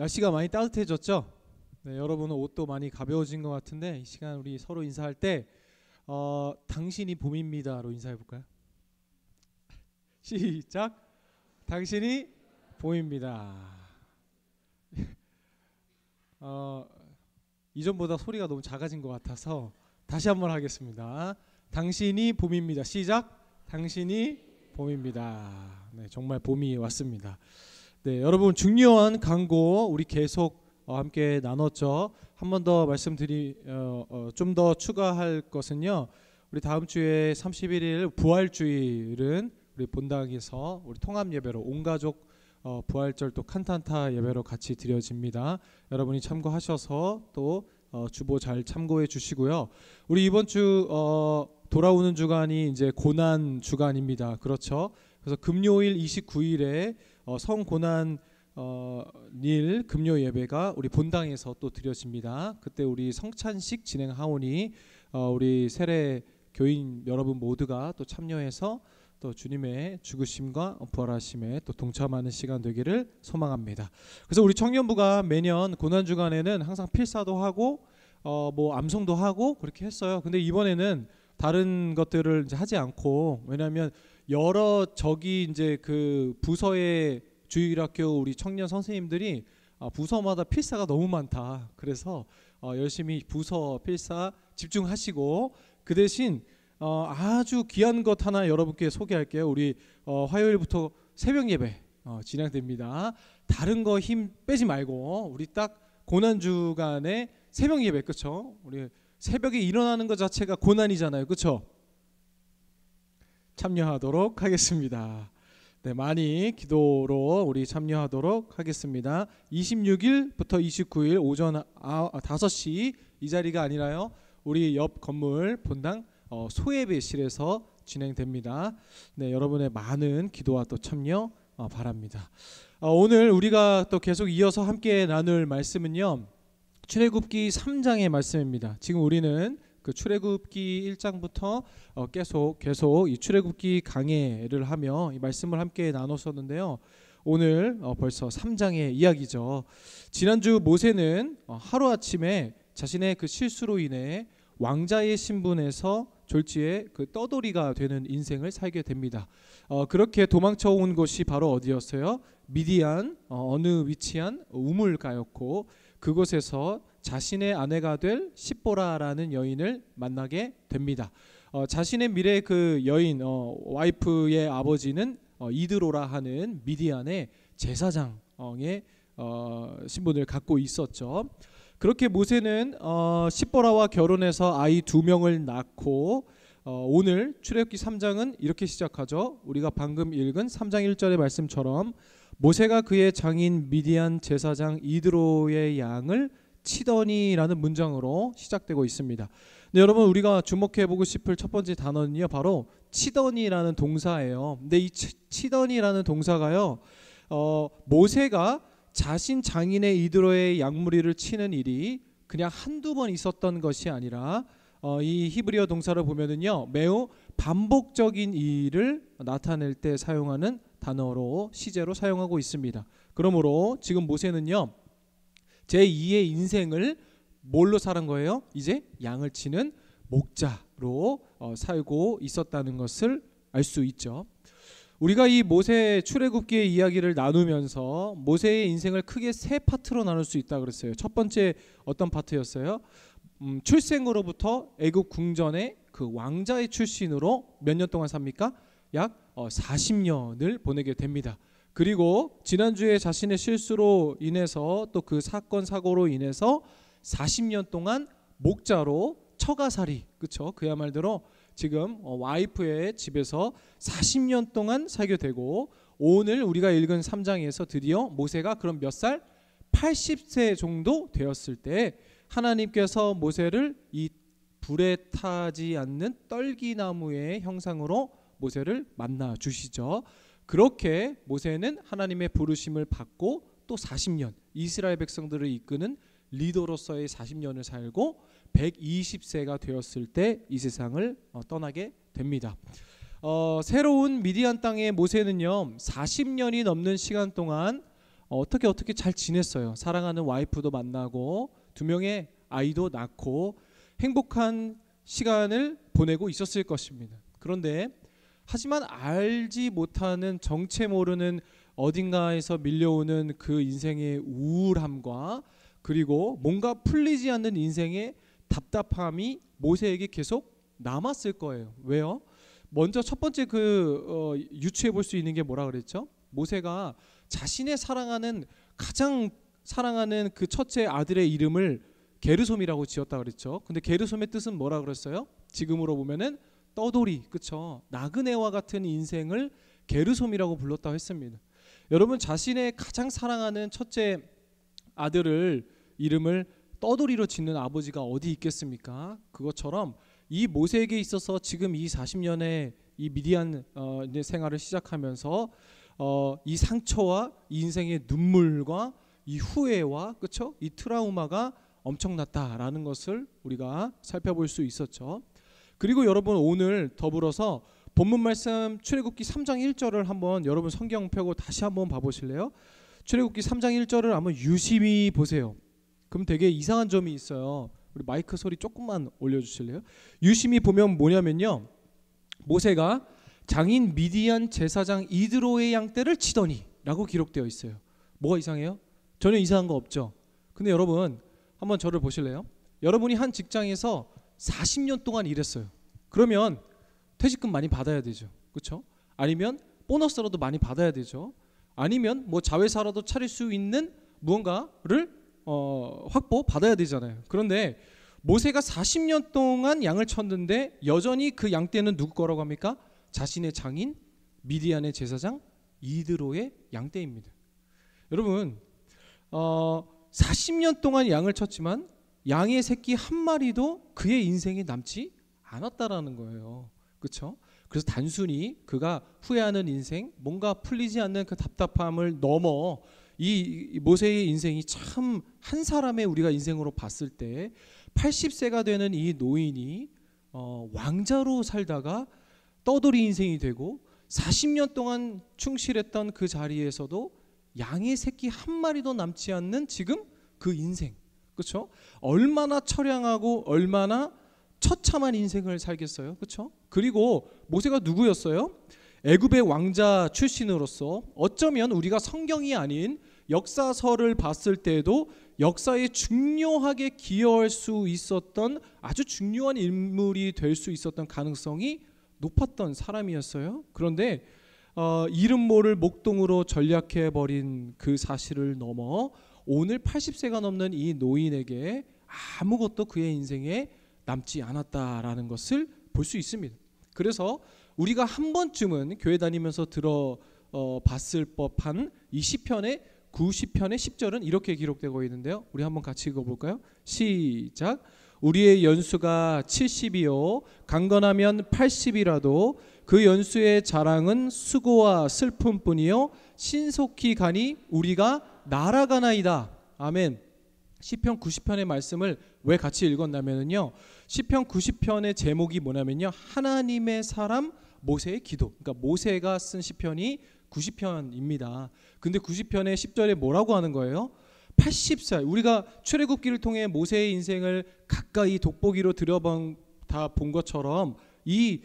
날씨가 많이 따뜻해졌죠? 네, 여러분은 옷도 많이 가벼워진 것 같은데 이 시간 우리 서로 인사할 때 당신이 봄입니다로 인사해 볼까요? 시작. 당신이 봄입니다. 이전보다 소리가 너무 작아진 것 같아서 다시 한번 하겠습니다. 당신이 봄입니다. 시작. 당신이 봄입니다. 네, 정말 봄이 왔습니다. 네, 여러분 중요한 광고 우리 계속 함께 나눴죠. 한 번 더 좀 더 추가할 것은요. 우리 다음 주에 31일 부활주일은 우리 본당에서 우리 통합 예배로 온 가족 부활절 또 칸탄타 예배로 같이 드려집니다. 여러분이 참고하셔서 또 주보 잘 참고해 주시고요. 우리 이번 주 돌아오는 주간이 이제 고난 주간입니다. 그렇죠? 그래서 금요일 29일에 성고난 일 금요 예배가 우리 본당에서 또 드려집니다. 그때 우리 성찬식 진행하오니 우리 세례 교인 여러분 모두가 또 참여해서 또 주님의 죽으심과 부활하심에 또 동참하는 시간 되기를 소망합니다. 그래서 우리 청년부가 매년 고난 주간에는 항상 필사도 하고 뭐 암송도 하고 그렇게 했어요. 근데 이번에는 다른 것들을 이제 하지 않고, 왜냐하면 여러 저기 이제 그 부서의 주일학교 우리 청년 선생님들이 부서마다 필사가 너무 많다. 그래서 열심히 부서 필사 집중하시고, 그 대신 아주 귀한 것 하나 여러분께 소개할게요. 우리 화요일부터 새벽 예배 진행됩니다. 다른 거 힘 빼지 말고 우리 딱 고난 주간에 새벽 예배, 그렇죠? 우리 새벽에 일어나는 것 자체가 고난이잖아요, 그렇죠? 참여하도록 하겠습니다. 네, 많이 기도로 우리 참여하도록 하겠습니다. 26일부터 29일 오전 5시 이 자리가 아니라요, 우리 옆 건물 본당 소예배실에서 진행됩니다. 네, 여러분의 많은 기도와 또 참여 바랍니다. 오늘 우리가 또 계속 이어서 함께 나눌 말씀은요, 출애굽기 3장의 말씀입니다. 지금 우리는 그 출애굽기 1장부터 계속 이 출애굽기 강해를 하며 이 말씀을 함께 나눴었는데요. 오늘 벌써 3장의 이야기죠. 지난주 모세는 하루아침에 자신의 그 실수로 인해 왕자의 신분에서 졸지에 그 떠돌이가 되는 인생을 살게 됩니다. 그렇게 도망쳐 온 곳이 바로 어디였어요? 미디안 어느 위치한 우물가였고, 그곳에서 자신의 아내가 될 십보라라는 여인을 만나게 됩니다. 자신의 미래 그 여인 와이프의 아버지는 이드로라 하는 미디안의 제사장의 신분을 갖고 있었죠. 그렇게 모세는 십보라와 결혼해서 아이 2명을 낳고, 오늘 출애굽기 3장은 이렇게 시작하죠. 우리가 방금 읽은 3장 1절의 말씀처럼 모세가 그의 장인 미디안 제사장 이드로의 양을 치더니라는 문장으로 시작되고 있습니다. 네, 여러분 우리가 주목해보고 싶을 첫 번째 단어는요, 바로 치더니라는 동사예요. 근데 이 치더니라는 동사가요, 모세가 자신 장인의 이드로의 양무리를 치는 일이 그냥 한두 번 있었던 것이 아니라 이 히브리어 동사를 보면은요, 매우 반복적인 일을 나타낼 때 사용하는 단어로 시제로 사용하고 있습니다. 그러므로 지금 모세는요, 제2의 인생을 뭘로 살은 거예요? 이제 양을 치는 목자로 살고 있었다는 것을 알 수 있죠. 우리가 이 모세 출애굽기의 이야기를 나누면서 모세의 인생을 크게 3파트로 나눌 수 있다 그랬어요. 첫 번째 어떤 파트였어요? 출생으로부터 애굽 궁전의 그 왕자의 출신으로 몇 년 동안 삽니까? 약 40년을 보내게 됩니다. 그리고 지난주에 자신의 실수로 인해서 또 그 사건 사고로 인해서 40년 동안 목자로 처가살이, 그렇죠? 그야말로 지금 와이프의 집에서 40년 동안 살게 되고, 오늘 우리가 읽은 3장에서 드디어 모세가 그럼 몇 살? 80세 정도 되었을 때 하나님께서 모세를 이 불에 타지 않는 떨기나무의 형상으로 모세를 만나 주시죠. 그렇게 모세는 하나님의 부르심을 받고 또 40년 이스라엘 백성들을 이끄는 리더로서의 40년을 살고 120세가 되었을 때 이 세상을 떠나게 됩니다. 새로운 미디안 땅의 모세는요, 40년이 넘는 시간 동안 어떻게 잘 지냈어요. 사랑하는 와이프도 만나고 2명의 아이도 낳고 행복한 시간을 보내고 있었을 것입니다. 그런데 하지만 알지 못하는 정체 모르는 어딘가에서 밀려오는 그 인생의 우울함과 그리고 뭔가 풀리지 않는 인생의 답답함이 모세에게 계속 남았을 거예요. 왜요? 먼저 첫 번째 유추해 볼 수 있는 게 뭐라 그랬죠? 모세가 자신의 가장 사랑하는 그 첫째 아들의 이름을 게르솜이라고 지었다 그랬죠. 근데 게르솜의 뜻은 뭐라 그랬어요? 지금으로 보면은 떠돌이, 그쵸? 나그네와 같은 인생을 게르솜이라고 불렀다고 했습니다. 여러분, 자신의 가장 사랑하는 첫째 아들을 이름을 떠돌이로 짓는 아버지가 어디 있겠습니까? 그것처럼 이 모세에게 있어서 지금 이 40년의 이 미디안 생활을 시작하면서 이 상처와 이 인생의 눈물과 이 후회와 그쵸? 이 트라우마가 엄청났다라는 것을 우리가 살펴볼 수 있었죠. 그리고 여러분, 오늘 더불어서 본문 말씀 출애굽기 3장 1절을 한번 여러분 성경 펴고 다시 한번 봐보실래요? 출애굽기 3장 1절을 한번 유심히 보세요. 그럼 되게 이상한 점이 있어요. 우리 마이크 소리 조금만 올려주실래요? 유심히 보면 뭐냐면요, 모세가 장인 미디안 제사장 이드로의 양떼를 치더니 라고 기록되어 있어요. 뭐가 이상해요? 전혀 이상한 거 없죠. 근데 여러분, 한번 저를 보실래요? 여러분이 한 직장에서 40년 동안 일했어요. 그러면 퇴직금 많이 받아야 되죠. 그렇죠? 아니면 보너스라도 많이 받아야 되죠. 아니면 뭐 자회사라도 차릴 수 있는 무언가를 확보 받아야 되잖아요. 그런데 모세가 40년 동안 양을 쳤는데 여전히 그 양떼는 누구 거라고 합니까? 자신의 장인 미디안의 제사장 이드로의 양떼입니다. 여러분, 40년 동안 양을 쳤지만 양의 새끼 한 마리도 그의 인생에 남지 않았다라는 거예요. 그렇죠? 그래서 단순히 그가 후회하는 인생, 뭔가 풀리지 않는 그 답답함을 넘어 이 모세의 인생이 참 한 사람의 우리가 인생으로 봤을 때 80세가 되는 이 노인이 왕자로 살다가 떠돌이 인생이 되고 40년 동안 충실했던 그 자리에서도 양의 새끼 한 마리도 남지 않는 지금 그 인생, 그렇죠? 얼마나 처량하고 얼마나 처참한 인생을 살겠어요, 그렇죠? 그리고 모세가 누구였어요? 애굽의 왕자 출신으로서 어쩌면 우리가 성경이 아닌 역사서를 봤을 때도 역사에 중요하게 기여할 수 있었던 아주 중요한 인물이 될 수 있었던 가능성이 높았던 사람이었어요. 그런데 이름 모를 목동으로 전락해버린 그 사실을 넘어 오늘 80세가 넘는 이 노인에게 아무것도 그의 인생에 남지 않았다라는 것을 볼 수 있습니다. 그래서 우리가 한 번쯤은 교회 다니면서 봤을 법한 이 시편의 90편의 10절은 이렇게 기록되고 있는데요. 우리 한번 같이 읽어볼까요? 시작. 우리의 연수가 70이요 강건하면 80이라도 그 연수의 자랑은 수고와 슬픔뿐이요 신속히 가니 우리가 날아가나이다. 아멘. 시편 90편의 말씀을 왜 같이 읽었냐면요, 시편 90편의 제목이 뭐냐면요, 하나님의 사람 모세의 기도. 그러니까 모세가 쓴 시편이 90편입니다. 근데 90편의 10절에 뭐라고 하는 거예요? 80살, 우리가 출애굽기를 통해 모세의 인생을 가까이 돋보기로 들여다 본 것처럼 이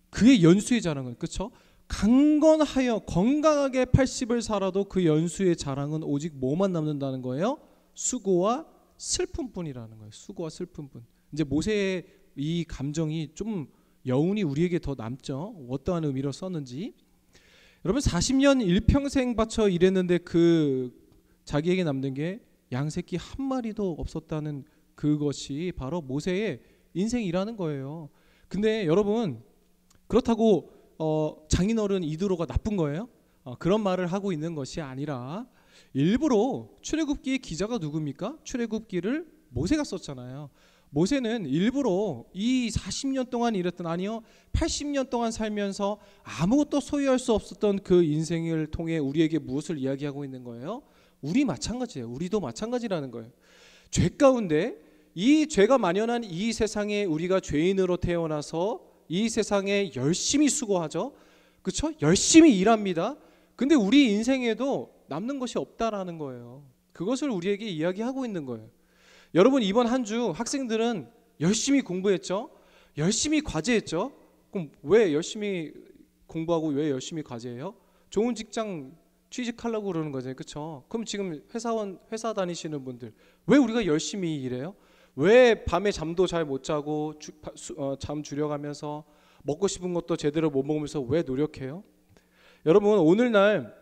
그의 연수의 자랑은, 그렇죠? 강건하여 건강하게 80을 살아도 그 연수의 자랑은 오직 뭐만 남는다는 거예요? 수고와 슬픔뿐이라는 거예요. 수고와 슬픔뿐. 이제 모세의 이 감정이 좀 여운이 우리에게 더 남죠. 어떠한 의미로 썼는지. 여러분, 40년 일평생 바쳐 일했는데 그 자기에게 남는 게 양새끼 한 마리도 없었다는 그것이 바로 모세의 인생이라는 거예요. 근데 여러분, 그렇다고 장인어른 이드로가 나쁜 거예요? 그런 말을 하고 있는 것이 아니라 일부러 출애굽기의 기자가 누굽니까? 출애굽기를 모세가 썼잖아요. 모세는 일부러 이 40년 동안 일했던, 아니요 80년 동안 살면서 아무것도 소유할 수 없었던 그 인생을 통해 우리에게 무엇을 이야기하고 있는 거예요? 우리 마찬가지예요. 우리도 마찬가지라는 거예요. 죄 가운데, 이 죄가 만연한 이 세상에 우리가 죄인으로 태어나서 이 세상에 열심히 수고하죠. 그렇죠? 열심히 일합니다. 근데 우리 인생에도 남는 것이 없다라는 거예요. 그것을 우리에게 이야기하고 있는 거예요. 여러분, 이번 한 주 학생들은 열심히 공부했죠? 열심히 과제했죠? 그럼 왜 열심히 공부하고 왜 열심히 과제해요? 좋은 직장 취직하려고 그러는 거죠. 그렇죠? 그럼 지금 회사 다니시는 분들, 왜 우리가 열심히 일해요? 왜 밤에 잠도 잘 못 자고 잠 줄여가면서 먹고 싶은 것도 제대로 못 먹으면서 왜 노력해요? 여러분, 오늘날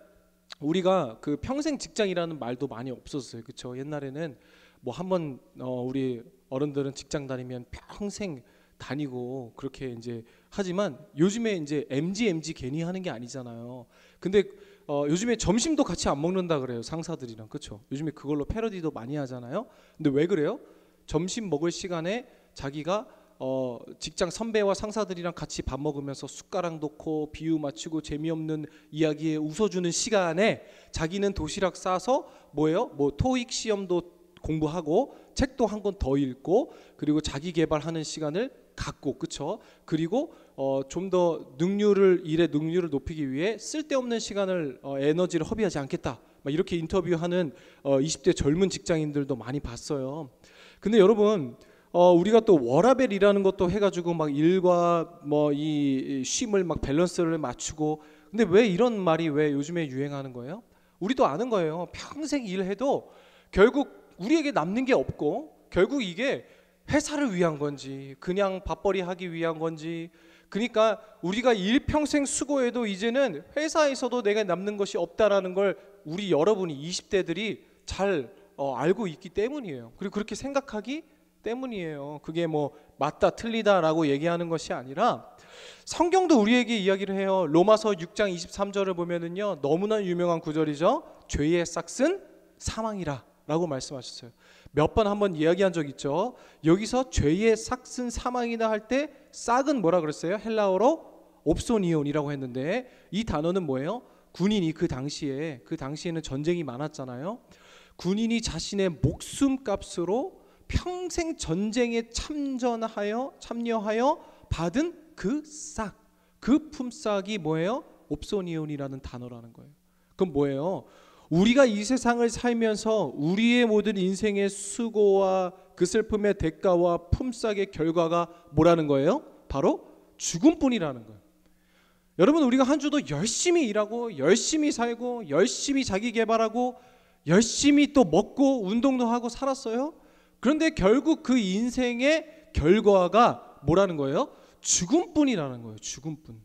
우리가 그 평생 직장이라는 말도 많이 없었어요. 그렇죠? 옛날에는 뭐 한번 우리 어른들은 직장 다니면 평생 다니고 그렇게 이제 하지만 요즘에 이제 MG 괜히 하는 게 아니잖아요. 근데 요즘에 점심도 같이 안 먹는다 그래요, 상사들이랑. 그렇죠? 요즘에 그걸로 패러디도 많이 하잖아요. 근데 왜 그래요? 점심 먹을 시간에 자기가 직장 선배와 상사들이랑 같이 밥 먹으면서 숟가락 놓고 비유 맞추고 재미없는 이야기에 웃어주는 시간에 자기는 도시락 싸서 뭐예요? 뭐 토익 시험도 공부하고 책도 한 권 더 읽고 그리고 자기 개발하는 시간을 갖고, 그쵸? 그리고 좀 더 일의 능률을 높이기 위해 쓸데없는 시간을 에너지를 허비하지 않겠다, 막 이렇게 인터뷰하는 20대 젊은 직장인들도 많이 봤어요. 근데 여러분, 우리가 또 워라밸이라는 것도 해가지고 막 일과 뭐 이 쉼을 막 밸런스를 맞추고, 근데 왜 이런 말이 왜 요즘에 유행하는 거예요? 우리도 아는 거예요. 평생 일해도 결국 우리에게 남는 게 없고, 결국 이게 회사를 위한 건지 그냥 밥벌이 하기 위한 건지, 그러니까 우리가 일평생 수고해도 이제는 회사에서도 내가 남는 것이 없다라는 걸 우리 여러분이 20대들이 잘 알고 있기 때문이에요. 그리고 그렇게 생각하기 때문이에요. 그게 뭐 맞다 틀리다라고 얘기하는 것이 아니라 성경도 우리에게 이야기를 해요. 로마서 6장 23절을 보면은요, 너무나 유명한 구절이죠. 죄의 싹은 사망이라 라고 말씀하셨어요. 몇 번 한번 이야기한 적 있죠. 여기서 죄의 싹은 사망이다 할 때 싹은 뭐라 그랬어요? 헬라어로 옵소니온이라고 했는데, 이 단어는 뭐예요? 군인이 그 당시에는 전쟁이 많았잖아요. 군인이 자신의 목숨값으로 평생 전쟁에 참여하여 받은 그 싹, 그 품삯이 뭐예요? 옵소니온이라는 단어라는 거예요. 그럼 뭐예요? 우리가 이 세상을 살면서 우리의 모든 인생의 수고와 그 슬픔의 대가와 품삯의 결과가 뭐라는 거예요? 바로 죽음뿐이라는 거예요. 여러분, 우리가 한 주도 열심히 일하고 열심히 살고 열심히 자기 개발하고 열심히 또 먹고 운동도 하고 살았어요. 그런데 결국 그 인생의 결과가 뭐라는 거예요? 죽음뿐이라는 거예요. 죽음뿐.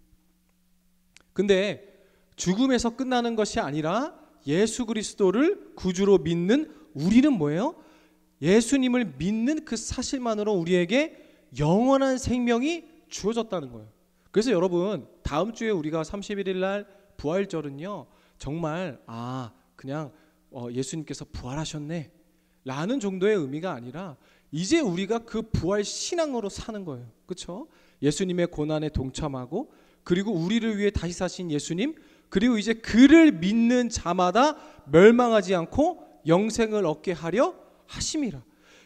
근데 죽음에서 끝나는 것이 아니라 예수 그리스도를 구주로 믿는 우리는 뭐예요? 예수님을 믿는 그 사실만으로 우리에게 영원한 생명이 주어졌다는 거예요. 그래서 여러분, 다음 주에 우리가 31일 날 부활절은요, 정말 그냥 예수님께서 부활하셨네 라는 정도의 의미가 아니라 이제 우리가 그 부활 신앙으로 사는 거예요. 그렇죠? 예수님의 고난에 동참하고, 그리고 우리를 위해 다시 사신 예수님, 그리고 이제 그를 믿는 자마다 멸망하지 않고 영생을 얻게 하려 하심이라.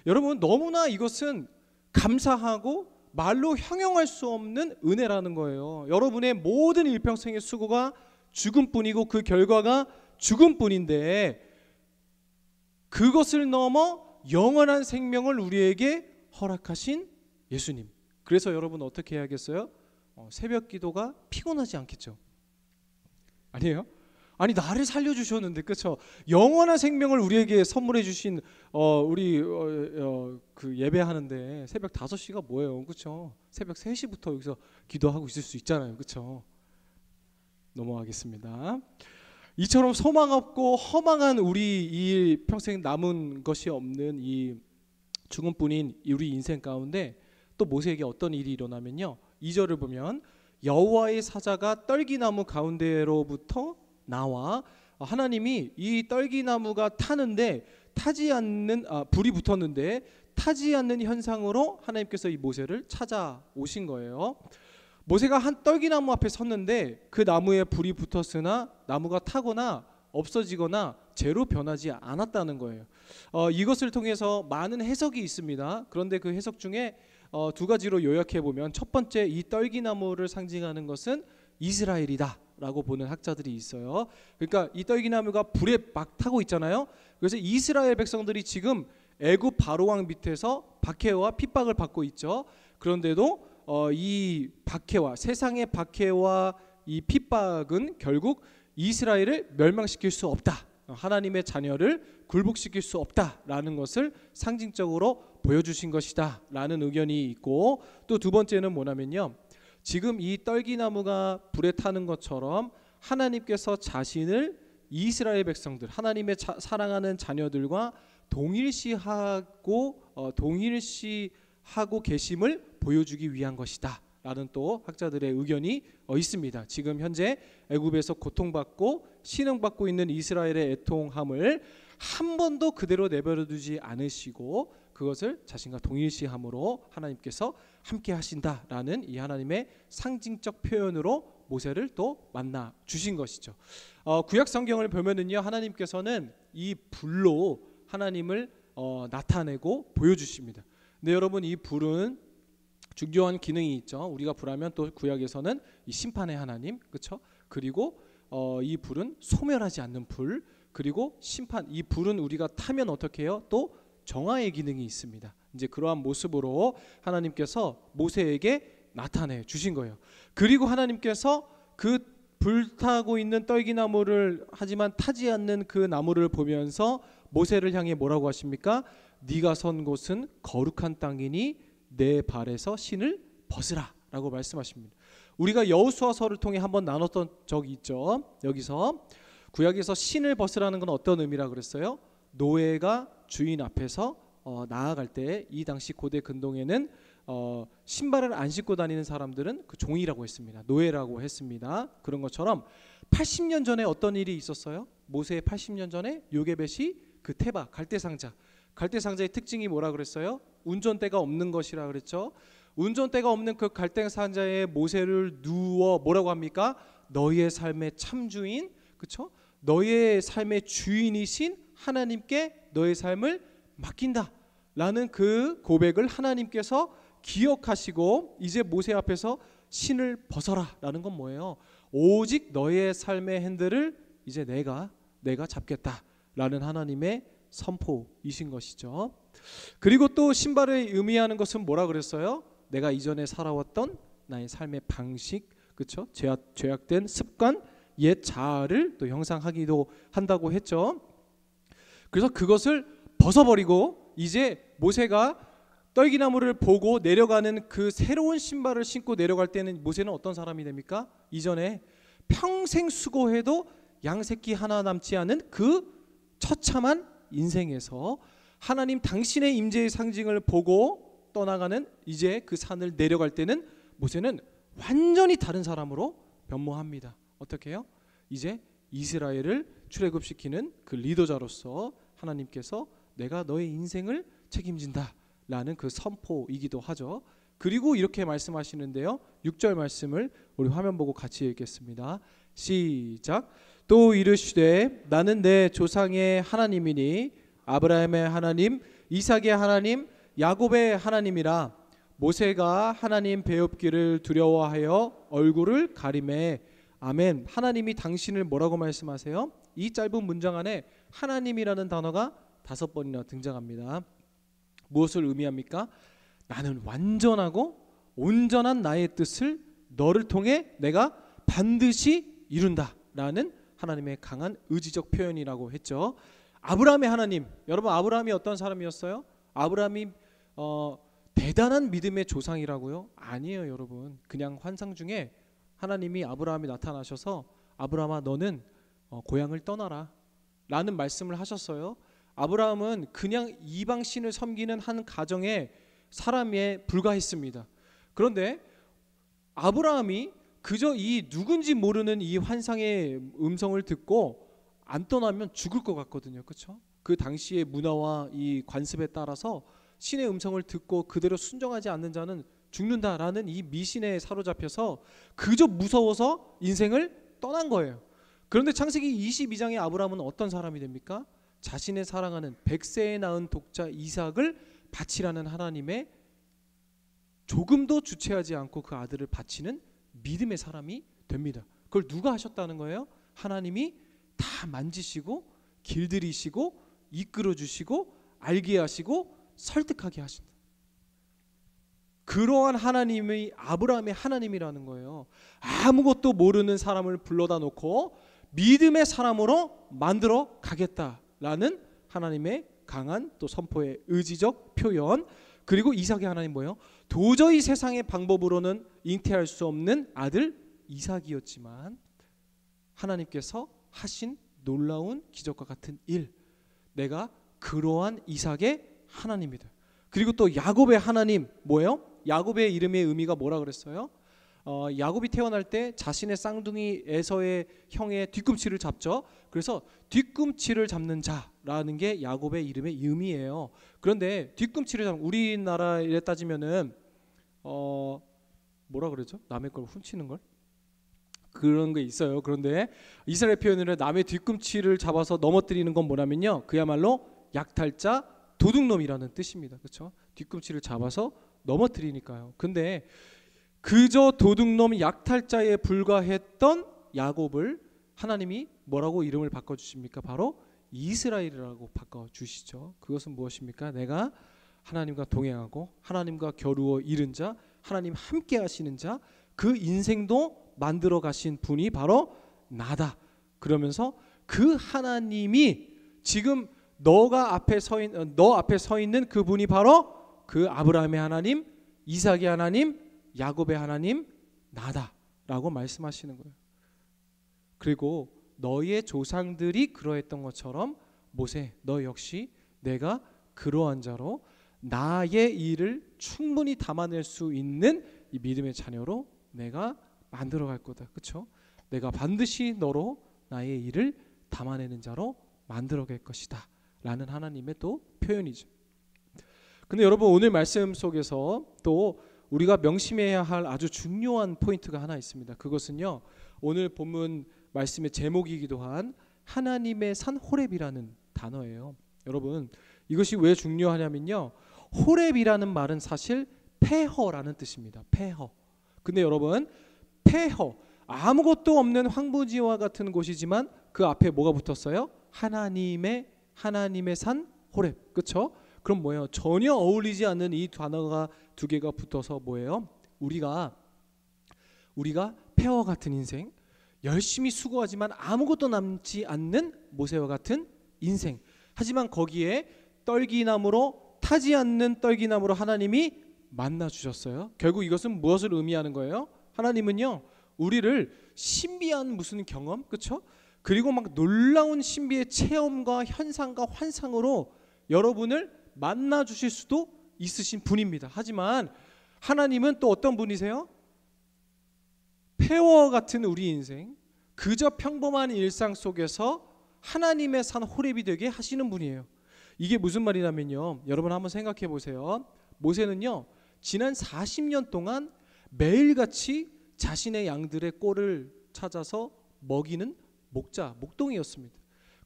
여러분, 너무나 이것은 감사하고 말로 형용할 수 없는 은혜라는 거예요. 여러분의 모든 일평생의 수고가 죽음뿐이고 그 결과가 죽음뿐인데, 그것을 넘어 영원한 생명을 우리에게 허락하신 예수님. 그래서 여러분 어떻게 해야겠어요? 새벽 기도가 피곤하지 않겠죠? 아니에요? 아니, 나를 살려주셨는데, 그렇죠? 영원한 생명을 우리에게 선물해 주신 우리 그 예배하는데 새벽 5시가 뭐예요? 그렇죠? 새벽 3시부터 여기서 기도하고 있을 수 있잖아요. 그렇죠? 넘어가겠습니다. 이처럼 소망 없고 허망한 우리 이 평생 남은 것이 없는 이 죽음뿐인 우리 인생 가운데 또 모세에게 어떤 일이 일어나면요, 2절을 보면 여호와의 사자가 떨기나무 가운데로부터 나와, 하나님이 이 떨기나무가 타지 않는 불이 붙었는데 타지 않는 현상으로 하나님께서 이 모세를 찾아오신 거예요. 모세가 한 떨기나무 앞에 섰는데 그 나무에 불이 붙었으나 나무가 타거나 없어지거나 재로 변하지 않았다는 거예요. 이것을 통해서 많은 해석이 있습니다. 그런데 그 해석 중에 두 가지로 요약해 보면, 첫 번째, 이 떨기나무를 상징하는 것은 이스라엘이다 라고 보는 학자들이 있어요. 그러니까 이 떨기나무가 불에 막 타고 있잖아요. 그래서 이스라엘 백성들이 지금 애굽 바로왕 밑에서 박해와 핍박을 받고 있죠. 그런데도 이 박해와 세상의 박해와 이 핍박은 결국 이스라엘을 멸망시킬 수 없다. 하나님의 자녀를 굴복시킬 수 없다라는 것을 상징적으로 보여주신 것이다 라는 의견이 있고, 또 두 번째는 뭐냐면요, 지금 이 떨기나무가 불에 타는 것처럼 하나님께서 자신을 이스라엘 백성들, 하나님의 사랑하는 자녀들과 동일시하고 계심을 보여주기 위한 것이다 라는 또 학자들의 의견이 있습니다. 지금 현재 애굽에서 고통받고 신흥받고 있는 이스라엘의 애통함을 한 번도 그대로 내버려두지 않으시고 그것을 자신과 동일시함으로 하나님께서 함께 하신다라는 이 하나님의 상징적 표현으로 모세를 또 만나 주신 것이죠. 구약 성경을 보면은요, 하나님께서는 이 불로 하나님을 나타내고 보여주십니다. 근데 여러분, 이 불은 중요한 기능이 있죠. 우리가 불하면 또 구약에서는 이 심판의 하나님, 그렇죠? 그리고 이 불은 소멸하지 않는 불, 그리고 심판, 이 불은 우리가 타면 어떻게 해요? 또 정화의 기능이 있습니다. 이제 그러한 모습으로 하나님께서 모세에게 나타내 주신 거예요. 그리고 하나님께서 그 불타고 있는 떨기나무를 하지만 타지 않는 그 나무를 보면서 모세를 향해 뭐라고 하십니까? 네가 선 곳은 거룩한 땅이니 내 발에서 신을 벗으라 라고 말씀하십니다. 우리가 여호수아서를 통해 한번 나눴던 적이 있죠. 여기서 구약에서 신을 벗으라는 건 어떤 의미라 그랬어요? 노예가 주인 앞에서 나아갈 때, 이 당시 고대 근동에는 신발을 안 신고 다니는 사람들은 그 종이라고 했습니다. 노예라고 했습니다. 그런 것처럼 80년 전에 어떤 일이 있었어요? 모세의 80년 전에 요게벳이 그 테바, 갈대상자의 특징이 뭐라 그랬어요? 운전대가 없는 것이라 그랬죠. 운전대가 없는 그 갈대상자에 모세를 누워 뭐라고 합니까? 너희의 삶의 참주인, 그렇죠? 너희의 삶의 주인이신 하나님께 너의 삶을 맡긴다 라는 그 고백을 하나님께서 기억하시고 이제 모세 앞에서 신을 벗어라 라는 건 뭐예요? 오직 너의 삶의 핸들을 이제 내가 잡겠다 라는 하나님의 선포이신 것이죠. 그리고 또 신발을 의미하는 것은 뭐라 그랬어요? 내가 이전에 살아왔던 나의 삶의 방식, 그렇죠? 죄악된 습관, 옛 자아를 또 형상하기도 한다고 했죠. 그래서 그것을 벗어버리고 이제 모세가 떨기나무를 보고 내려가는 그 새로운 신발을 신고 내려갈 때는 모세는 어떤 사람이 됩니까? 이전에 평생 수고해도 양새끼 하나 남지 않은 그 처참한 인생에서 하나님 당신의 임재의 상징을 보고 떠나가는 이제 그 산을 내려갈 때는 모세는 완전히 다른 사람으로 변모합니다. 어떻게 해요? 이제 이스라엘을 출애굽시키는 그 리더자로서 하나님께서 내가 너의 인생을 책임진다 라는 그 선포이기도 하죠. 그리고 이렇게 말씀하시는데요, 6절 말씀을 우리 화면 보고 같이 읽겠습니다. 시작. 또 이르시되 나는 내 조상의 하나님이니 아브라함의 하나님, 이삭의 하나님, 야곱의 하나님이라. 모세가 하나님 배웁기를 두려워하여 얼굴을 가리매. 아멘. 하나님이 당신을 뭐라고 말씀하세요? 이 짧은 문장 안에 하나님이라는 단어가 5번이나 등장합니다. 무엇을 의미합니까? 나는 완전하고 온전한 나의 뜻을 너를 통해 내가 반드시 이룬다 라는 하나님의 강한 의지적 표현이라고 했죠. 아브라함의 하나님, 여러분 아브라함이 어떤 사람이었어요? 아브라함이 대단한 믿음의 조상이라고요? 아니에요 여러분. 그냥 환상 중에 하나님이 아브라함이 나타나셔서 아브라함아 너는 고향을 떠나라 라는 말씀을 하셨어요. 아브라함은 그냥 이방신을 섬기는 한 가정의 사람에 불과했습니다. 그런데 아브라함이 그저 이 누군지 모르는 이 환상의 음성을 듣고 안 떠나면 죽을 것 같거든요. 그렇죠? 그 당시의 문화와 이 관습에 따라서 신의 음성을 듣고 그대로 순종하지 않는 자는 죽는다라는 이 미신에 사로잡혀서 그저 무서워서 인생을 떠난 거예요. 그런데 창세기 22장의 아브라함은 어떤 사람이 됩니까? 자신의 사랑하는 100세에 낳은 독자 이삭을 바치라는 하나님의 조금도 주체하지 않고 그 아들을 바치는 믿음의 사람이 됩니다. 그걸 누가 하셨다는 거예요? 하나님이 다 만지시고 길들이시고 이끌어 주시고 알게 하시고 설득하게 하신다. 그러한 하나님이 아브라함의 하나님이라는 거예요. 아무것도 모르는 사람을 불러다 놓고 믿음의 사람으로 만들어 가겠다라는 하나님의 강한 또 선포의 의지적 표현. 그리고 이삭의 하나님 뭐예요? 도저히 세상의 방법으로는 잉태할 수 없는 아들 이삭이었지만 하나님께서 하신 놀라운 기적과 같은 일, 내가 그러한 이삭의 하나님이다. 그리고 또 야곱의 하나님 뭐예요? 야곱의 이름의 의미가 뭐라 그랬어요? 야곱이 태어날 때 자신의 쌍둥이 에서의 형의 뒤꿈치를 잡죠. 그래서 뒤꿈치를 잡는 자라는 게 야곱의 이름의 의미예요. 그런데 뒤꿈치를 잡는, 우리나라에 따지면은 뭐라 그러죠? 남의 걸 훔치는 걸? 그런 게 있어요. 그런데 이스라엘 표현으로 남의 뒤꿈치를 잡아서 넘어뜨리는 건 뭐냐면요, 그야말로 약탈자, 도둑놈이라는 뜻입니다. 그렇죠? 뒤꿈치를 잡아서 넘어뜨리니까요. 근데 그저 도둑놈 약탈자에 불과했던 야곱을 하나님이 뭐라고 이름을 바꿔주십니까? 바로 이스라엘이라고 바꿔주시죠. 그것은 무엇입니까? 내가 하나님과 동행하고 하나님과 겨루어 이른 자, 하나님 함께 하시는 자, 그 인생도 만들어 가신 분이 바로 나다. 그러면서 그 하나님이 지금 너 앞에 서 있는 그분이 바로 그 아브라함의 하나님, 이삭의 하나님, 야곱의 하나님, 나다라고 말씀하시는 거예요. 그리고 너의 조상들이 그러했던 것처럼 모세, 너 역시 내가 그러한 자로 나의 일을 충분히 담아낼 수 있는 이 믿음의 자녀로 내가 만들어갈 거다. 그렇죠? 내가 반드시 너로 나의 일을 담아내는 자로 만들어갈 것이다 라는 하나님의 또 표현이죠. 근데 여러분, 오늘 말씀 속에서 또 우리가 명심해야 할 아주 중요한 포인트가 하나 있습니다. 그것은요, 오늘 본문 말씀의 제목이기도 한 하나님의 산 호렙이라는 단어예요. 여러분, 이것이 왜 중요하냐면요, 호렙이라는 말은 사실 폐허라는 뜻입니다. 폐허. 근데 여러분, 폐허, 아무것도 없는 황무지와 같은 곳이지만 그 앞에 뭐가 붙었어요? 하나님의 산 호렙. 그렇죠? 그럼 뭐예요? 전혀 어울리지 않는 이 단어가 두 개가 붙어서 뭐예요? 우리가 폐허 같은 인생, 열심히 수고하지만 아무것도 남지 않는 모세와 같은 인생. 하지만 거기에 떨기나무로, 타지 않는 떨기나무로 하나님이 만나 주셨어요. 결국 이것은 무엇을 의미하는 거예요? 하나님은요, 우리를 신비한 무슨 경험, 그렇죠? 그리고 막 놀라운 신비의 체험과 현상과 환상으로 여러분을 만나 주실 수도 있으신 분입니다. 하지만 하나님은 또 어떤 분이세요? 폐허 같은 우리 인생, 그저 평범한 일상 속에서 하나님의 산 호렙이 되게 하시는 분이에요. 이게 무슨 말이냐면요, 여러분 한번 생각해 보세요. 모세는요, 지난 40년 동안 매일같이 자신의 양들의 꼴을 찾아서 먹이는 목동이었습니다.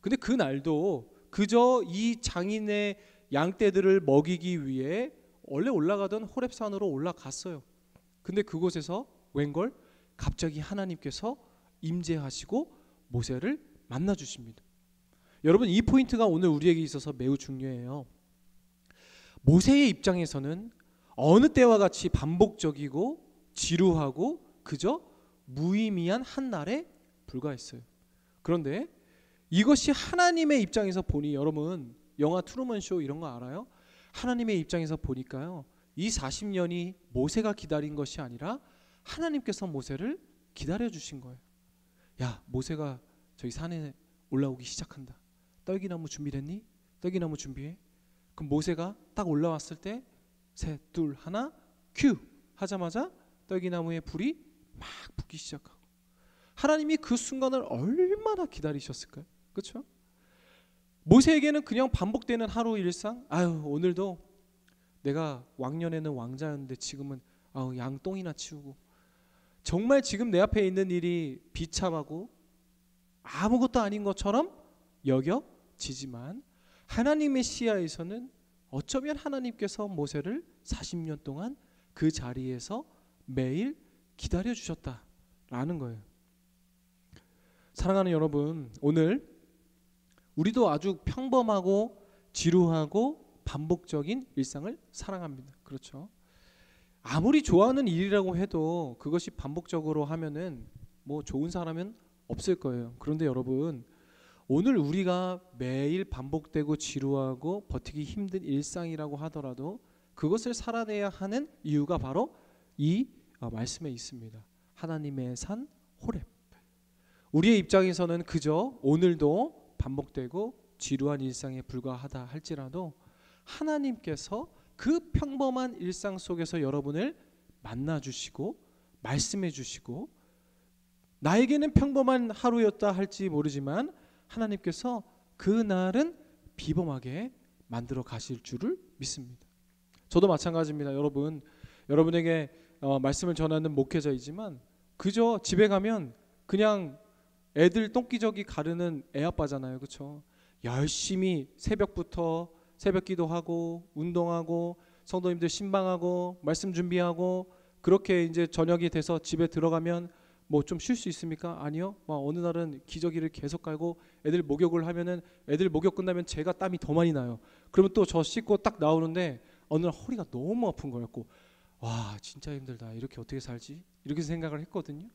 근데 그 날도 그저 이 장인의 양떼들을 먹이기 위해 원래 올라가던 호렙산으로 올라갔어요. 근데 그곳에서 웬걸 갑자기 하나님께서 임재하시고 모세를 만나 주십니다. 여러분, 이 포인트가 오늘 우리에게 있어서 매우 중요해요. 모세의 입장에서는 어느 때와 같이 반복적이고 지루하고 그저 무의미한 한 날에 불과했어요. 그런데 이것이 하나님의 입장에서 보니, 여러분 영화 트루먼 쇼 이런 거 알아요? 하나님의 입장에서 보니까요, 이 40년이 모세가 기다린 것이 아니라 하나님께서 모세를 기다려 주신 거예요. 야, 모세가 저기 산에 올라오기 시작한다. 떨기나무 준비됐니? 떨기나무 준비해. 그럼 모세가 딱 올라왔을 때 셋, 둘, 하나, 큐 하자마자 떨기나무에 불이 막 붙기 시작하고, 하나님이 그 순간을 얼마나 기다리셨을까요? 그렇죠? 모세에게는 그냥 반복되는 하루 일상. 아유, 오늘도 내가 왕년에는 왕자였는데 지금은 양똥이나 치우고, 정말 지금 내 앞에 있는 일이 비참하고 아무것도 아닌 것처럼 여겨지지만 하나님의 시야에서는 어쩌면 하나님께서 모세를 40년 동안 그 자리에서 매일 기다려 주셨다라는 거예요. 사랑하는 여러분, 오늘 우리도 아주 평범하고 지루하고 반복적인 일상을 살아갑니다. 그렇죠? 아무리 좋아하는 일이라고 해도 그것이 반복적으로 하면은 뭐 좋은 사람은 없을 거예요. 그런데 여러분, 오늘 우리가 매일 반복되고 지루하고 버티기 힘든 일상이라고 하더라도 그것을 살아내야 하는 이유가 바로 이 말씀에 있습니다. 하나님의 산 호렙. 우리의 입장에서는 그저 오늘도 반복되고 지루한 일상에 불과하다 할지라도 하나님께서 그 평범한 일상 속에서 여러분을 만나주시고 말씀해 주시고, 나에게는 평범한 하루였다 할지 모르지만 하나님께서 그 날은 비범하게 만들어 가실 줄을 믿습니다. 저도 마찬가지입니다. 여러분에게 말씀을 전하는 목회자이지만 그저 집에 가면 그냥 애들 똥기저귀 가르는 애아빠잖아요. 그렇죠? 열심히 새벽부터 새벽 기도하고 운동하고 성도님들 신방하고 말씀 준비하고, 그렇게 이제 저녁이 돼서 집에 들어가면 뭐 좀 쉴 수 있습니까? 아니요. 어느 날은 기저귀를 계속 갈고 애들 목욕을 하면은, 애들 목욕 끝나면 제가 땀이 더 많이 나요. 그러면 또 저 씻고 딱 나오는데 어느 날 허리가 너무 아픈 거였고, 와 진짜 힘들다, 이렇게 어떻게 살지? 이렇게 생각을 했거든요.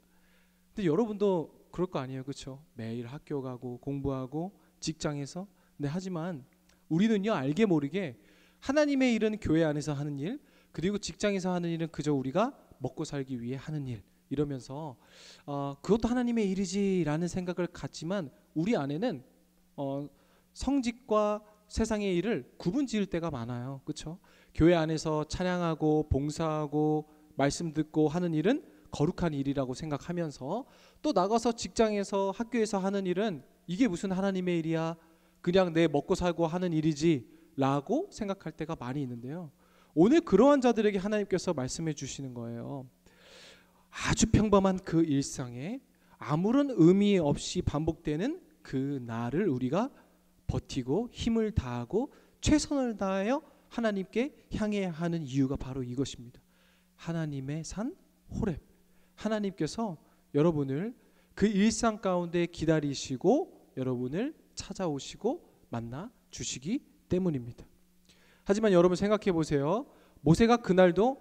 근데 여러분도 그럴 거 아니에요. 그렇죠? 매일 학교 가고 공부하고 직장에서. 근데 하지만 우리는요, 알게 모르게 하나님의 일은 교회 안에서 하는 일, 그리고 직장에서 하는 일은 그저 우리가 먹고 살기 위해 하는 일, 이러면서 그것도 하나님의 일이지라는 생각을 갖지만 우리 안에는 성직과 세상의 일을 구분 지을 때가 많아요. 그렇죠? 교회 안에서 찬양하고 봉사하고 말씀 듣고 하는 일은 거룩한 일이라고 생각하면서, 또 나가서 직장에서 학교에서 하는 일은 이게 무슨 하나님의 일이야, 그냥 내 먹고 살고 하는 일이지 라고 생각할 때가 많이 있는데요, 오늘 그러한 자들에게 하나님께서 말씀해 주시는 거예요. 아주 평범한 그 일상에 아무런 의미 없이 반복되는 그 날을 우리가 버티고 힘을 다하고 최선을 다하여 하나님께 향해야 하는 이유가 바로 이것입니다. 하나님의 산 호렙. 하나님께서 여러분을 그 일상 가운데 기다리시고 여러분을 찾아오시고 만나 주시기 때문입니다. 하지만 여러분 생각해 보세요. 모세가 그날도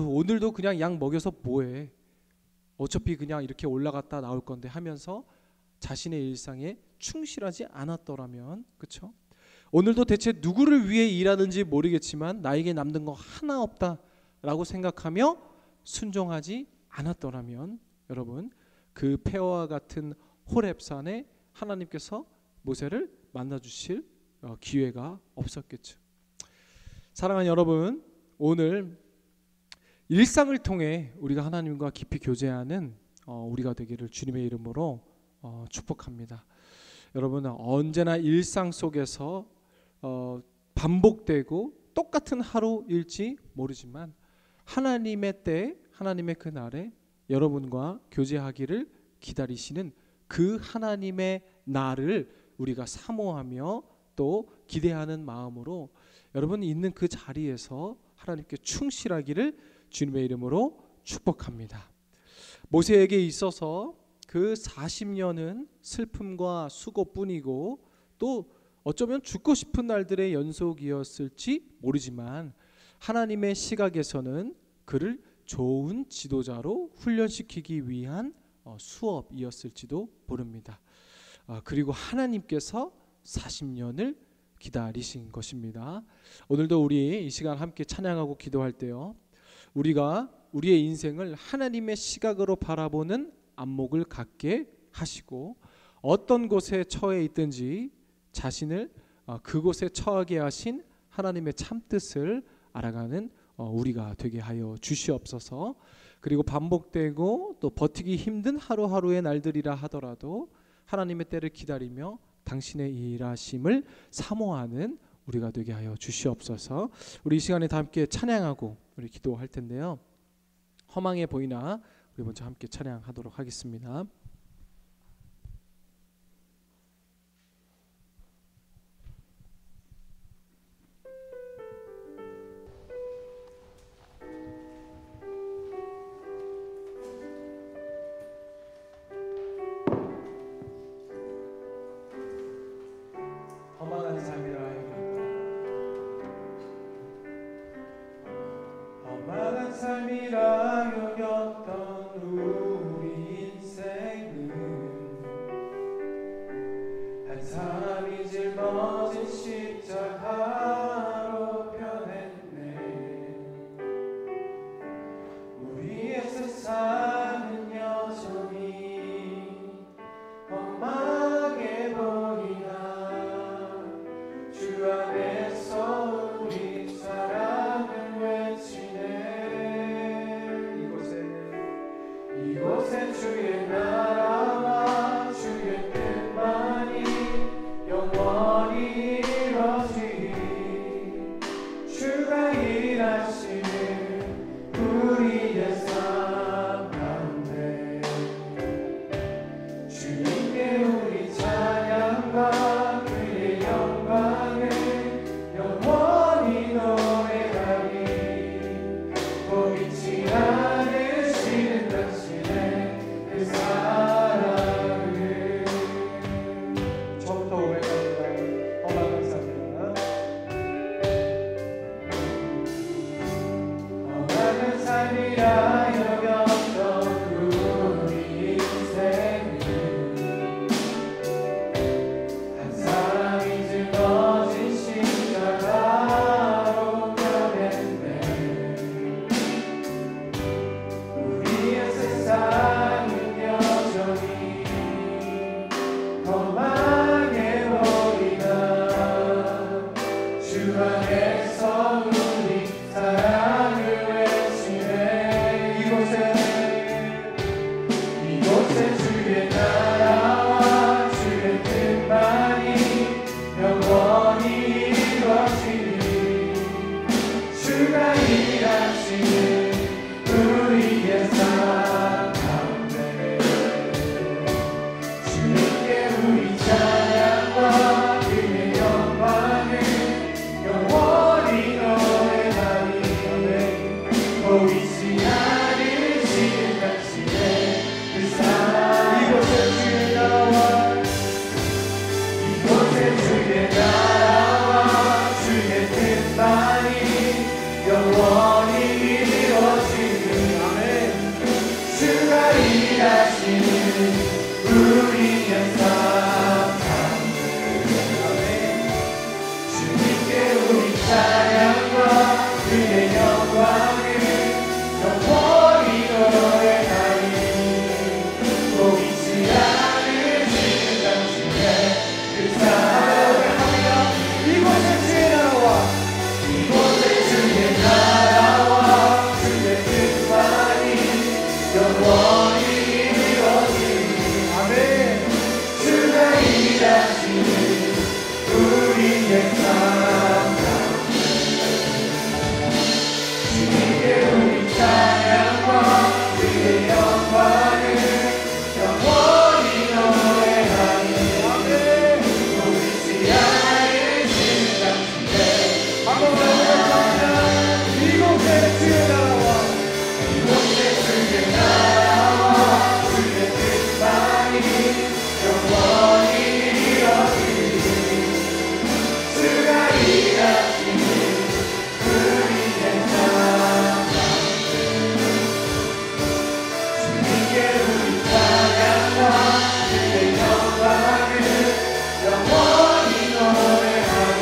오늘도 그냥 양 먹여서 뭐해, 어차피 그냥 이렇게 올라갔다 나올 건데 하면서 자신의 일상에 충실하지 않았더라면, 그렇죠? 오늘도 대체 누구를 위해 일하는지 모르겠지만 나에게 남는 거 하나 없다라고 생각하며 순종하지 않았더라면, 여러분 그 폐허와 같은 호렙산에 하나님께서 모세를 만나주실 기회가 없었겠죠. 사랑하는 여러분, 오늘 일상을 통해 우리가 하나님과 깊이 교제하는 우리가 되기를 주님의 이름으로 축복합니다. 여러분, 언제나 일상 속에서 반복되고 똑같은 하루일지 모르지만 하나님의 때, 하나님의 그 날에 여러분과 교제하기를 기다리시는 그 하나님의 날을 우리가 사모하며 또 기대하는 마음으로 여러분이 있는 그 자리에서 하나님께 충실하기를 주님의 이름으로 축복합니다. 모세에게 있어서 그 40년은 슬픔과 수고뿐이고 또 어쩌면 죽고 싶은 날들의 연속이었을지 모르지만 하나님의 시각에서는 그를 좋은 지도자로 훈련시키기 위한 수업이었을지도 모릅니다. 그리고 하나님께서 40년을 기다리신 것입니다. 오늘도 우리 이 시간 함께 찬양하고 기도할 때요, 우리가 우리의 인생을 하나님의 시각으로 바라보는 안목을 갖게 하시고 어떤 곳에 처해 있든지 자신을 그곳에 처하게 하신 하나님의 참뜻을 알아가는 우리가 되게 하여 주시옵소서. 그리고 반복되고 또 버티기 힘든 하루하루의 날들이라 하더라도 하나님의 때를 기다리며 당신의 일하심을 사모하는 우리가 되게 하여 주시옵소서. 우리 이 시간에 다 함께 찬양하고 우리 기도할 텐데요, 허망해 보이나 우리 먼저 함께 찬양하도록 하겠습니다. 아니라 여겼던 우리 인생을 한 사람이 짊어진 십자가로 변했네. 우리의 세상은 여전히 험하게 보이나 주 안에서 우리 사랑을 외치네. 이곳에 주의 나라와 주의 뜻만이 영원히 이루어지니 주가 일하시는 우리의 삶 가운데 주님께 우리 찬양과 그의 영광을 영원히 노래하리. 보이지 않으시는 당신의 그 사랑. 이곳에 주의 나라와 주의 뜻만이 영원히 이루어지는 아멘. 주가 일하시는 우리의 삶 가운데 아멘. 주님께 우리 찬양과 그의 영광을 영원히 노래하리. 보이지 않으시는 당신의 그 사랑합니다. 이곳에 주의 나라와 주의 뜻만이 영원히 이루어지니 아멘. 주가 일하시는 우리의 삶 가운데 주님께 우리 찬양과 그의 영광을 영원히 노래하니 아멘. 보이지 않으시는 당신의 한번 더 감사합니다. 이곳에 주의 나라와 주의 뜻만이 영원히 이루어지니 주가 일하시는 우리의 삶 가운데 주님께 우리 찬양과 그의 영광을 영원히 노래하니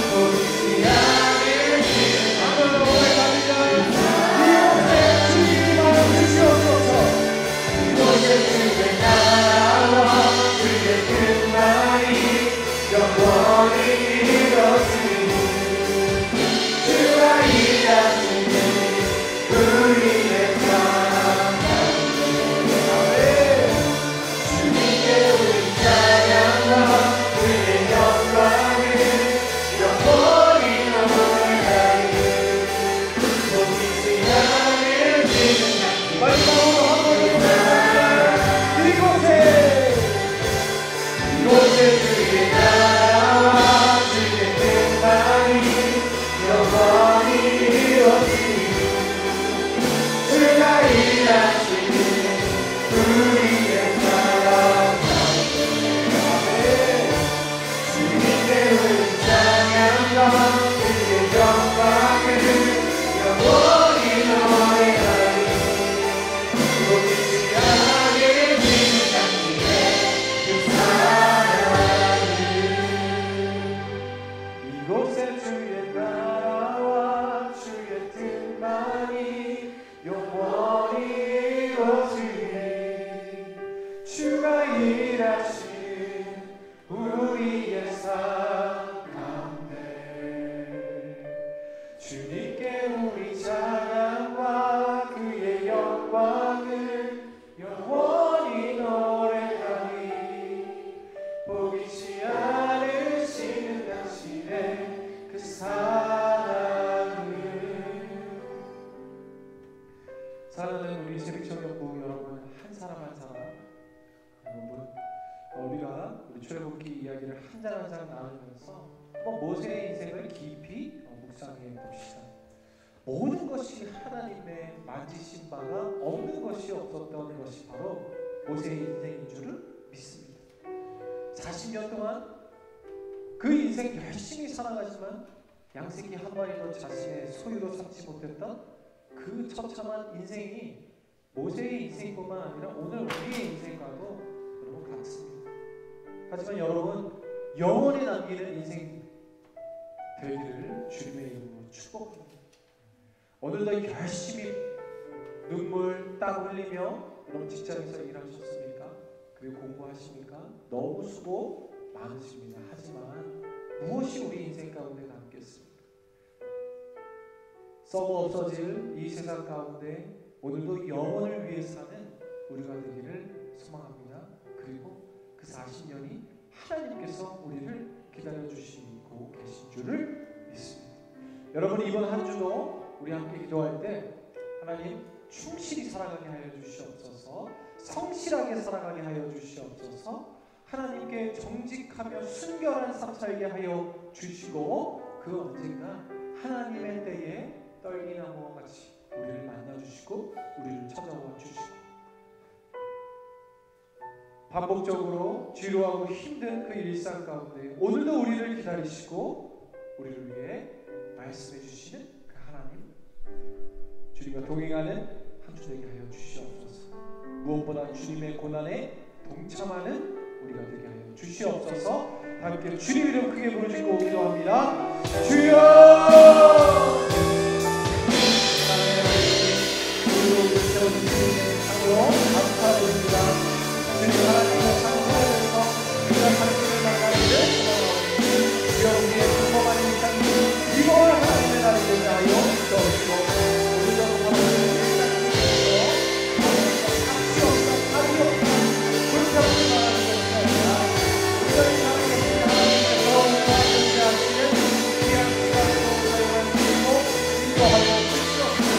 보이지 않으시는 하늘로 올라갑니다. 이곳에 주님만 주시옵소서. 이곳에 주의 나라와 주의 뜻만이 영원히 이루어지니 주가 일하시는 우리의 삶 가운데 아멘. 주님께 우리 찬양과 그의 영광을 영원히 노래하리. 보이지 않으시는 마지막으로 한번 이곳에 주의 나라와 주의 뜻만이 영원히 이루어지니 주가 일하시는 우리의 삶 가운데 아멘. 주님께 우리 찬양과 그의 영광을 영원히 노래하리. 보이지 않으시는 당신의 그 사랑을 이곳에 주의 나라와 주의 뜻만이 영원히 이루어지니 주가 일하시는 우리의 삶 가운데 주님께 우리 찬양과 그의 영광을 영원히 노래하리. 보이지 않으시는 당신의 그 사랑을. 사랑하는 우리 새벽청년부 여러분, 한 사람 한 사람 여러분, 우리가 우리 출애굽기 이야기를 한 장 한 장 나누면서 모세의 인생을 깊이 묵상해 봅시다. 모든 것이 하나님의 만지신 바가 없는 것이 없었던 것이 바로 모세의 인생인 줄을 믿습니다. 40년 동안 그 인생 열심히 살아가지만 양새끼 한 마리도 자신의 소유로 삼지 못했던 그 처참한 인생이 모세의 인생뿐만 아니라 오늘 우리의 인생과도 여러분 같습니다. 하지만 여러분 영원히 남기는 인생 되기를 주님의 이름으로 축복합니다. 오늘도 열심히 눈물, 땀 흘리며 여러분 직장에서 일하셨습니까? 그리고 공부하십니까? 너무 수고 많으십니다. 하지만 무엇이 우리 인생 가운데 남겠습니까? 썩어 없어질 이 세상 가운데 오늘도 영혼을 위해 사는 우리가 되기를 소망합니다. 그리고 그 40년이 하나님께서 우리를 기다려주시고 계신 줄을 믿습니다. 여러분 이번 한 주도 우리 함께 기도할 때 하나님 충실히 살아가게 하여 주시옵소서. 성실하게 살아가게 하여 주시옵소서. 하나님께 정직하며 순결한 삶 살게 하여 주시고 그 언젠가 하나님의 때에 떨기나무와 같이 우리를 만나주시고 우리를 찾아와 주시고 반복적으로 지루하고 힘든 그 일상 가운데 오늘도 우리를 기다리시고 우리를 위해 말씀해 주시는 그 하나님 주님과 동행하는 한 주 되게 하여 주시옵소서. 무엇보다 주님의 고난에 동참하는 우리가 되게 하여 주시옵소서. 함께 주님 이름 크게 부르시고 기도합니다. 주여 감사드립니다. 주님 하나님의 상상에서 우리가 하나님을 만나기를 소망하오니 주여 우리의 평범한 일상이 이걸 하나님의 날이 되게 하여 주옵시고 우리도 하나님의 일상 속에서 가치 없다 답이 없다 불평을 말하는 것이 아니라 우리가 살아계신 하나님께서 우리와 함께하시는 귀한 시간으로 사용하시고 인도하여 주시옵소서.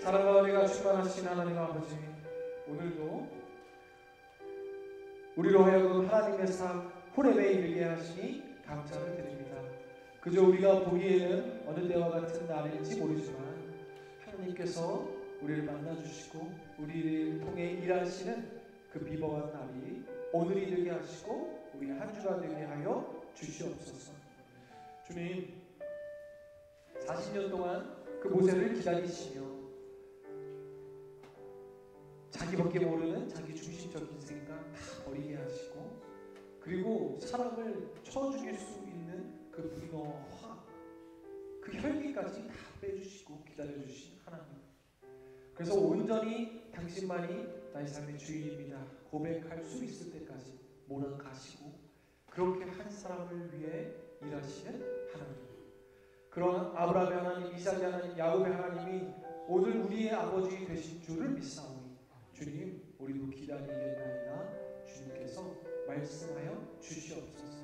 사랑과 은혜가 충만하신 하나님 아버지, 오늘도 우리로 하여금 하나님의 삶 호렙에 이르게 하시니 감사를 드립니다. 그저 우리가 보기에는 어느 때와 같은 날일지 모르지만 하나님께서 우리를 만나주시고 우리를 통해 일하시는 그 비범한 날이 오늘이 되게 하시고 우리 한 주가 되게 하여 주시옵소서. 주님, 40년 동안 그 모세를 기다리시며 자기밖에 모르는 자기 중심적인 생각 다 버리게 하시고 그리고 사람을 쳐 죽일 수 있는 그 분노와 화, 그 혈기까지 다 빼주시고 기다려주신 하나님. 그래서 온전히 당신만이 나의 삶의 주인입니다 고백할 수 있을 때까지 몰아가시고 그렇게 한 사람을 위해 일하시는 하나님. 그런 아브라함의 하나님, 이삭의 하나님, 야곱의 하나님이 오늘 우리의 아버지 되신 줄을 믿사오니 주님, 우리도 기다리겠나이다. 주님께서 말씀하여 주시옵소서.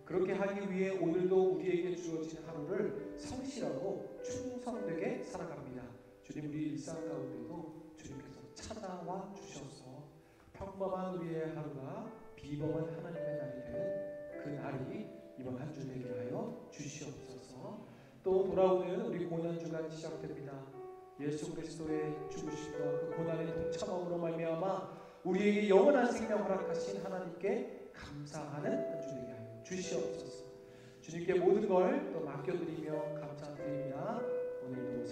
그렇게 하기 위해 오늘도 우리에게 주어진 하루를 성실하고 충성되게 살아갑니다. 주님, 우리 일상 가운데도 주님께서 찾아와 주셔서 평범한 우리의 하루가 비범한 하나님의 날이 되는 그 날이 이번 한 주 되게 하여 주시옵소서. 또 돌아오는 우리 고난 주간 시작됩니다. 예수 그리스도의 죽으심과 그 고난의 동참함으로 말미암아 우리에게 영원한 생명 허락하신 하나님께 감사하는 한 주 되게 하여 주시옵소서. 주님께 모든 걸 또 맡겨드리며 감사드립니다. 오늘도